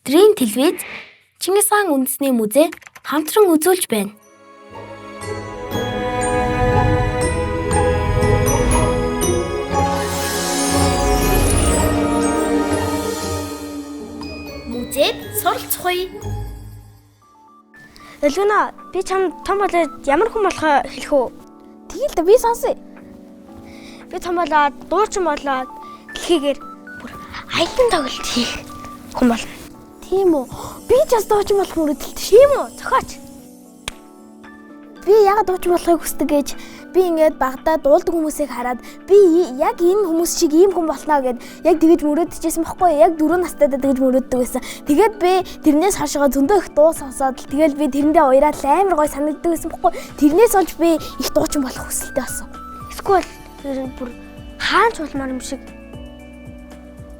өдрийн телевиз Чингис хаан үндэсний музей хамтран үзүүлж байна. Музейд суралцахуй. Элвина, би чам том болоод ямар хүн болохоо хэлэх үү? Тэгэл та би сонсъё. Би том болоод дуучин болоод дэлхийгээр бүр аялан тоглолт хийх хүн болно. Тийм үү? Би ч бас дуучин болох мөрөдөлт тийм үү? Зохиоч. Би ягаад дуучин болохыг хүсдэг гэж би ингээд багадаа дуулдаг хүмүүсийг хараад би яг энэ хүмүүс шиг ийм хүн болно гэд яг тэгэж мөрөөдчихсэн бохгүй яг 4 настайдаа тэгэж мөрөөддөг байсан. Тэгээд би тэрнээс хашгаа зөндөө их дуу сонсоод тэгэл би тэрэндээ уяраад амар гой санагддаг байсан бохгүй. Тэрнээс олж би их дуучин болох хүсэлтэй болсон. Эсвэл бүр хаанч болмаар юм шиг.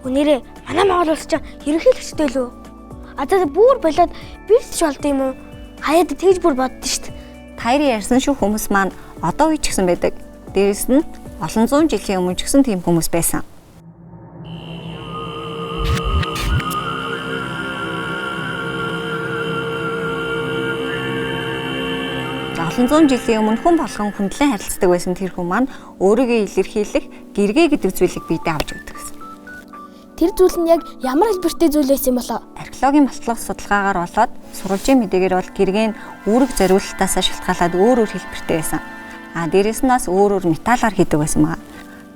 Өнөөдөр манай Монгол улс чинь ерөнхийлөгчтэй лөө. Одоо бүр болоод бивч болд юм уу? Хаяад тэгж бүр боддоо шүү дээ. Таяр ярьсан шүү хүмүүс маань одоо үе ч гэсэн байдаг. Дээрэс нь олон зуун жилийн өмнө ч гэсэн тийм хүмүүс байсан. Олон зуун жилийн өмнө хүн болгон хүндлэн харилцдаг байсан тэр хүн маань өөрийгөө илэрхийлэх гэргээ гэдэг зүйлийг биедээ авч өгдөг гэсэн. Тэр зүйл нь яг ямар хэлбэртэй зүйл байсан болоо? Археологийн малтлагч судалгаагаар болоод сурвалжийн мэдээгээр бол гэргээ нь үүрэг зориулалтаас шалтгаалаад өөр хэлбэртэй байсан. Дээрээс нь бас өөр металлаар хийдэг байсан маа.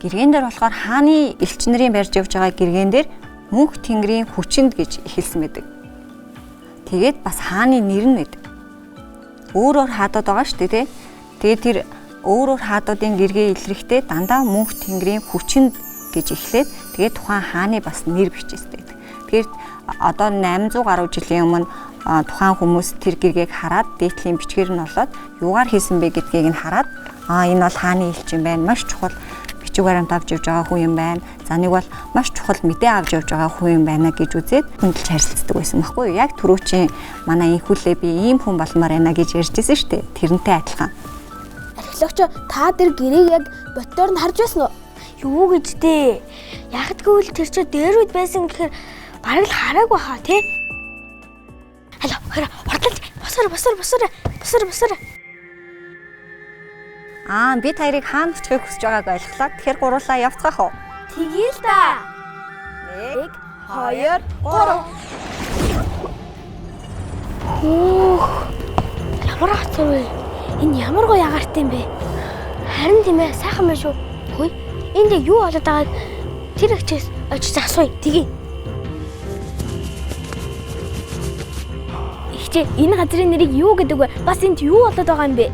Гэргэн дээр болохоор хааны элч нарын барьж явж байгаа гэргэн дээр мөнх тэнгэрийн хүчинд гэж эхэлсэн байдаг. Тэгээд бас хааны нэр нь байдаг. Өөрөөр хаадууд байгаа шүү дээ, тий. Тэгээд тэр өөрөөр хаадуудын гэргээ илрэхдээ дандаа мөнх тэнгэрийн хүчинд гэж эхлээд тэгээд тухайн хааны бас нэр бичээстэй байдаг. Тэгэхээр одоо 800 гаруй жилийн өмнө тухайн хүмүүс тэр гэргээг хараад дээдлийн бичгээр нь болоод юугаар хийсэн бэ гэдгийг нь хараад энэ бол хааны элч юм байна. Маш чухал бичиг баримт авч явж байгаа хүн юм байна. За нэг бол маш чухал мэдээ авч явж байгаа хүн юм байна гэж үзээд хөндлөж харилцдаг байсан байхгүй юу? Яг түрүүчийн манай инхүүлээ би ийм хүн болмоор байна гэж ярьжсэн шүү дээ. Тэрнтэй адилхан. Археологч та тэр гэрээг яг ботоор нь харж байсан уу? Юу гэж дээ? Ягдгүй л тэр чинь дээр үед байсан гэхээр бараг л хараагүй хаа тий? Алаа, хурдлаж босоор. Би таарыг хаана очихыг хүсэж байгааг ойлголоо. Тэгэхээр гурлаа явцгаах уу? Тэгье л да. 1 2 3. Ямар хацаа вэ? Энэ ямар гоё агаартай юм бэ? Харин тийм ээ, сайхан байна шүү. Хөөе. Энд юу болоод байгааг тэр эгчээс очиж асууя. Тэгье. Ихчээ, энэ газрын нэрийг юу гэдэг вэ? Бас энд юу болоод байгаа юм бэ?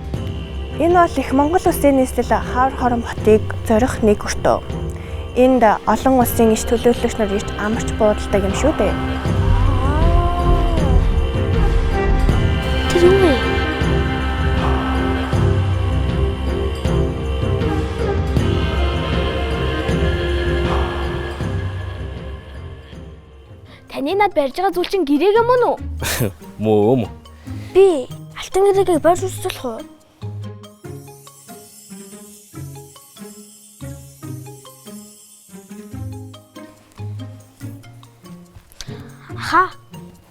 Энэ бол их Монгол улсын нийслэл хавар хорон хотыг зорих нэг өртөө. Энд олон улсын иш төлөөлөгч нар ирж амарч буудалдаг юм шүү дээ. Тэр юу вэ? Таны над барьж байгаа зүйл чинь гэрээг юм уу? Мөө. Би алтан гэрээгээ барьж үзүүлэх үү?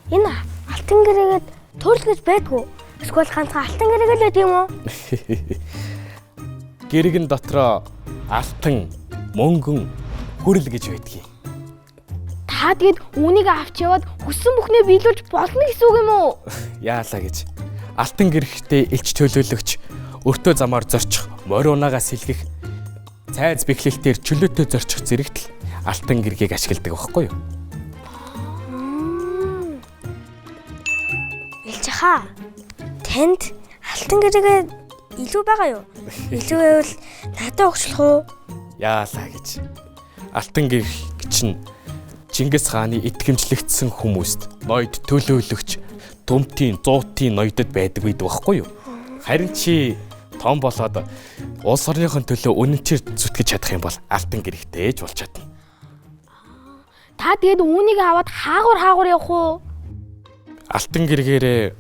Энэ алтан гэрээгээд төрөлгөж байдгүй. Эсвэл ганцхан алтан гэрээгээл байд юм уу? Гэрэг нь дотроо алтан, мөнгөн, хүрэл гэж байдгийг. Та тэгэд үүнийг авч яваад хүссэн бүхнээ биелүүлж болно гэсэн үг юм уу? Яалаа гэж. Алтан гэрэгтэй элч төлөөлөгч өртөө замаар зорчих, морь унаагаас сэлгэх, цайз бэхлэлтээр чөлөөтэй зорчих зэрэгтэл алтан гэргийг ашигладаг байхгүй юу? Элчхаа. Танд алтан гэрээгээ илүү байгаа юу? Илүү байвал надад өгчлөх үү? Яалаа гэж. Алтан гэрэг чинь Чингис хааны итгэмжлэгдсэн хүмүүст ноёд төлөөлөгч дүмтийн, зуутын ноёдод байдаг байхгүй юу? Харин чи том болоод улс орныхон төлөө үнэнчээр зүтгэж чадах юм бол алтан гэрэгтэй ч болж чадна. Та тэгээд үүнийг аваад хаагур явах уу? Алтан гэргээрээ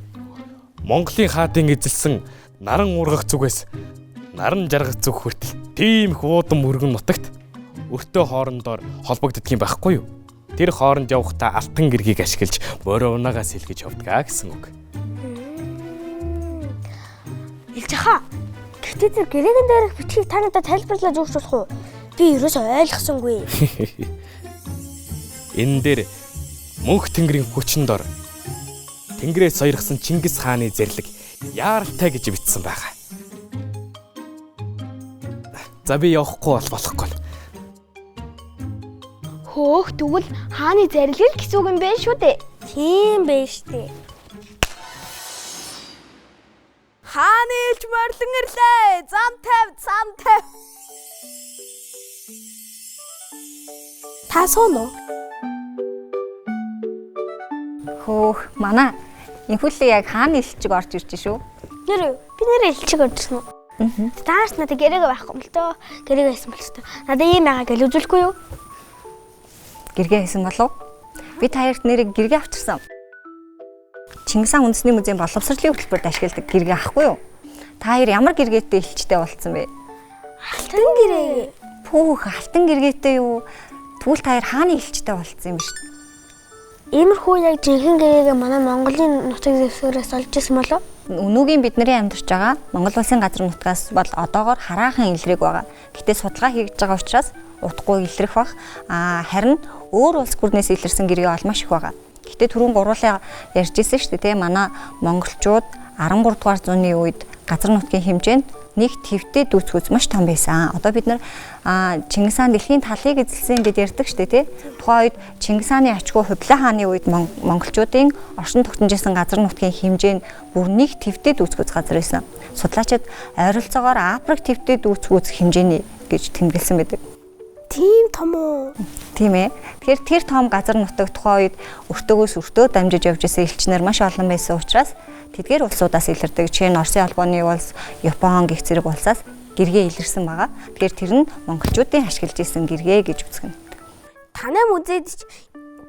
Монголын хаадын эзэлсэн наран ургах зүгээс наран жаргах зүг хүртэл тийм их уудам мөргөн нутагт өртөө хоорондоор холбогддог юм байхгүй юу? Тэр хооронд явахдаа алтан гэргийг ашиглаж морь унаагаас сэлгэж явдгаа гэсэн үг. Илж хаа. Гэтэ тэр гэрэгэн дээрх бичгийг та надад тайлбарлаж өгч болох уу? Би ерөөсөө ойлгосонгүй. Энэ дээр мөнх тэнгэрийн хүчин дор Тэнгэрээс сойрхсан Чингис хааны зэрлэг яаралтай гэж бичсэн байгаа. За би явахгүй бол болохгүй. Хөөх тэгвэл хааны зарилгал гэсэн үг юм байна шүү дээ. Тийм байж тээ. Хааны илж морлон ирлээ. Зам тавь. Та соно. Хөөх манай инхүүлээ яг хааны илчиг орж ирж шүү. Би нэрээ илчиг орчихсон уу? Таас надад гэрэг байхгүй юм л дөө. Гэрэг байсан бол тоо. Надад ийм байгаа гэж үзүүлэхгүй юу? Гэргээ хийсэн болов? Би та хоёрт нэрийг гэргээ авчирсан. Чингис хаан үндэсний музейн боловсролын хөтөлбөрт ашигладаг гэргээ ахгүй юу? Та хоёр ямар гэргээтэй илчтэй болцсон бэ? Алтан гэрээ. Пүүх, алтан гэргээтэй юу? Тэгвэл та хоёр хааны илчтэй болцсон юм шүү. Иймэрхүү яг жинхэнэ гэрээгээ манай Монголын нутаг дэвсгэрээс олж ирсэн болов? Өнөөгийн бидний амьдарч байгаа Монгол улсын газар нутгаас бол одоогоор хараахан илрэг байгаа. Гэтэ судалгаа хийж байгаа учраас удахгүй илрэх бах. Харин өөр улс гүрнээс илэрсэн гэрээ ол маш их байгаа. Гэтэ түрүүн гуруулаа ярьж ирсэн шүү дээ, манай монголчууд 13 дугаар зууны үед газар нутгийн хэмжээнд нэг твтэй дүүцгүүц маш том байсан. Одоо бид нар Чингис хаан дэлхийн талыг эзэлсэн гэдээ ярьдаг шүү дээ, тий. Тухайн үед Чингис хааны ачгүй Хубилай хааны үед монголчуудын оршин тогтножсэн газар нутгийн хэмжээ нь бүр нэг твтэй дүүцгүүц газар байсан. Судлаачид ойролцоогоор Африк твтэй дүүцгүүц хэмжээний гэж тэмдэглэсэн байдаг. Тийм том уу? Тийм ээ. Тэгэхээр тэр том газар нутаг тухайн үед өртөөгөөс өртөө дамжиж явж исэн элчнэр маш олон байсан учраас тэдгээр улсуудаас илэрдэг. Жишээ нь Оросын албаны улс, Япон гэх зэрэг улсаас гэргээ илэрсэн байгаа. Тэгэхээр тэр нь монголчуудын ашиглаж исэн гэргээ гэж үздэг. Танай музейд ч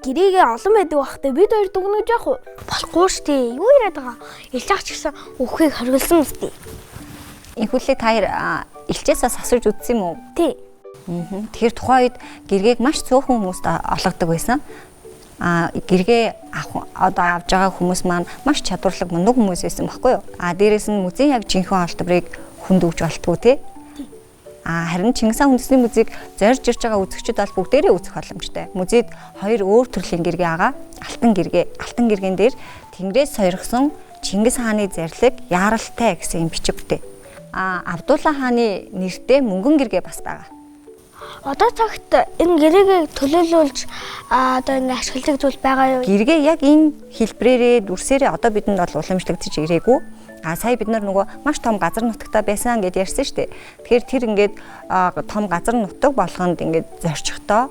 гэрээгээ олон байдаг бахтай бид хоёр дугнаж явах уу? Болохгүй шүү дээ. Юу яриад байгаа? Илчаач гэсэн үхийг хоригдсан үстэй. Инхүүлээ та хоёр элчээсээс асууж үзсэн юм уу? Тий. Тэгэхээр тухайн үед гэргээг маш цөөхөн хүмүүст олгодог байсан. Гэргээ одоо авж байгаа хүмүүс маань маш чадварлаг мундаг хүмүүс байсан байхгүй юу? Дээрээс нь музейн яг жинхэнэ олдбрыг хүнд өгч болтгоо тий. Харин Чингис хаан үндэсний музейг зорж ирж байгаа үзэгчид бол бүгдээрээ үзэх боломжтой. Музейд хоёр өөр төрлийн гэргээ байгаа. Алтан гэргээ. Алтан гэргэн дээр Тэнгэрээс сойрхсон Чингис хааны зарлиг яаралтай гэсэн юм бичигтэй. Абдулла хааны нэртэй мөнгөн гэргээ бас байгаа. Одоо цагт энэ гэрээгээ төлөөлүүлж одоо ингэ ашигладаг зүйл байгаа юу? Гэргээ яг энэ хэлбрээрээ дүрсээрээ одоо бидэнд бол уламжлагдчих ирээгүй. Сая бид нар нөгөө маш том газар нутагтай байсан гэдээ ярьсан шүү дээ. Тэгэхээр тэр ингээд том газар нутаг болгонд ингээд зорчихдоо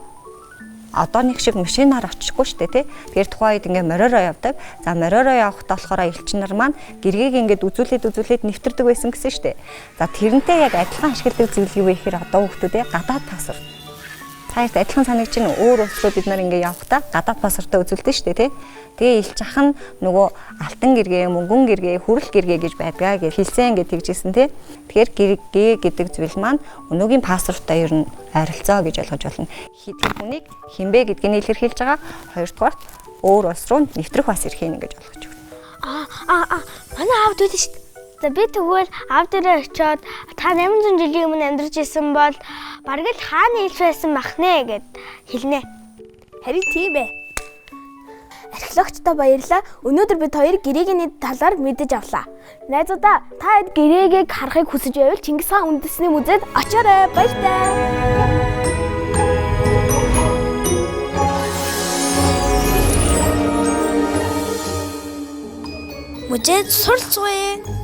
одоо нэг шиг машинаар очихгүй шүү дээ, тий. Тэгэхээр тухайн үед ингээд мориороо явдаг. За мориороо явахдаа болохоор элчин нар маань гэргээг ингээд үзүүлээд нэвтэрдэг байсан гэсэн шүү дээ. За тэрнтэй яг адилхан ашигладаг зүйл юу вэ гэхээр одоо хүмүүстэй гадаад паспорт. Цааш адилхан санагдаж чинь өөр улсууд бид нар ингээд явахдаа гадаад паспортоо үзүүлдэг шүү дээ, тий. Тэгээ илч ах нь нөгөө алтан гэргээ, мөнгөн гэргээ, хүрэл гэргээ гэж байдгаа гэж хэлсэн гэж тэгжсэн, тий. Тэгэхээр гэргээ гэдэг зүйл маань өнөөгийн паспорттой ер нь ойролцоо гэж ойлгож болно. Тэр хүнийг хинбэ гэдгийг илэрхийлж байгаа. Хоёрдугаарт өөр улс руу нэвтрэх бас эрхийн гэж ойлгож байна. Манай аав дээд шүү дээ. За би тэгвэл аав дээрээ очиод та 800 жилийн өмнө амьдарч исэн бол бараг л хааны илч байсан бах нэ гэд хэлнэ. Харин тийм ээ. Археологчдод баярлалаа. Өнөөдөр бид хоёр гэрээгийн талаар мэдэж авлаа. Найзуудаа та хэд гэрээгийг харахыг хүсэж байвал Чингис хаан үндэсний музейд очоорой. Баярлалаа. Музейд суралцгоё.